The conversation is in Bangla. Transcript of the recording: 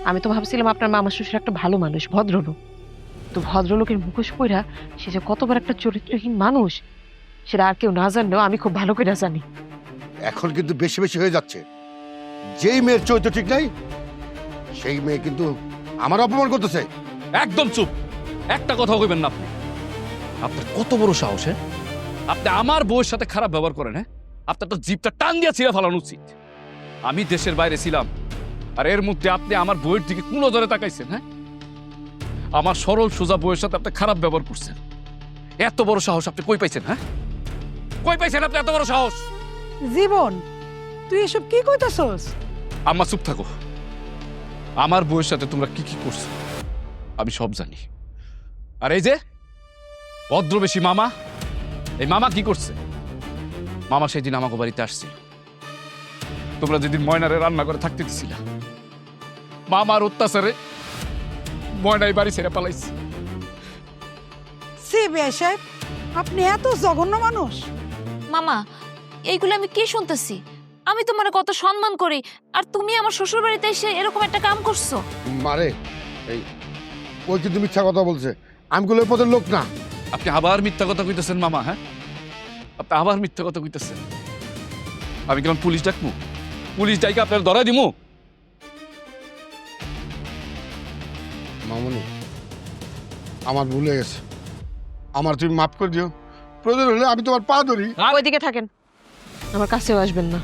আমি তো ভাবছিলাম আপনার মামা শ্বশুর একটা ভালো মানুষ, ভদ্রলোক। তো ভদ্রলোকের মুখোশ পইরা সে যে কতবার একটা চরিত্রহীন মানুষ, সেটা আর কেউ না জানলেও আমি খুব ভালো করে জানি। এখন কিন্তু বেশি বেশি হয়ে যাচ্ছে। যেই মেয়ের চরিত্র ঠিক নাই সেই মেয়ে কিন্তু আমার অপমান করতেছে। একদম চুপ, একটা কথা কইবেন না আপনি। আপনার কত বড় সাহস, হ্যাঁ? আপনি আমার বউয়ের সাথে খারাপ ব্যবহার করেন, হ্যাঁ? আপনার তো জিভটা টান দিয়া ছিঁড়ে ফেলানো উচিত। আমি দেশের বাইরে ছিলাম, আর এর মধ্যে আপনি আমার বউয়ের দিকে কোন নজরে তাকাইছেন, হ্যাঁ? আমার সরল সোজা বউয়ের সাথে আপনি খারাপ ব্যবহার করছেন। এত বড় সাহস আপনি কই পাইছেন, হ্যাঁ? কই পাইছেন আপনি এত বড় সাহস? জীবন, তুই এসব কি কইতাছস? আম্মা চুপ থাকো। আমার বউয়ের সাথে তোমরা কি কি করছো আমি সব জানি। আর এই যে ভদ্রবেশী মামা, এই মামা কি করছে? মামা সেদিন আমাকে বাড়িতে আসছিল। তোমরা যেদিন ময়নারে রান্না করে থাকতে দিছিল, মামার অত্যাচারে ময়নাই বাড়ি ছেড়ে পালাইছে। সে বে সাহেব, আপনি এত জঘন্য মানুষ? মামা, এইগুলো আমি কি শুনতেছি? আমি তোমার কত সম্মান করি, আর তুমি আমার শ্বশুর বাড়িতে এসে এরকম একটা কাম করছো। মারে এই ওই কিন্তু মিথ্যা কথা বলছে। আমি গুলো ওই পদের লোক না। আপনি আবার মিথ্যা কথা কইতেছেন মামা, হ্যাঁ? আপনি আবার মিথ্যা কথা কইতেছেন। আমি কেমন পুলিশ ডাকবো? পুলিশ ডাইকে আপনার ধরাই দিমু? মামনি, আমার ভুল হয়ে গেছে। আমার তুমি মাফ করে দিও। প্রয়োজন হলে আমি তোমার পা ধরি। ওইদিকে থাকেন, আমার কাছেও আসবেন না।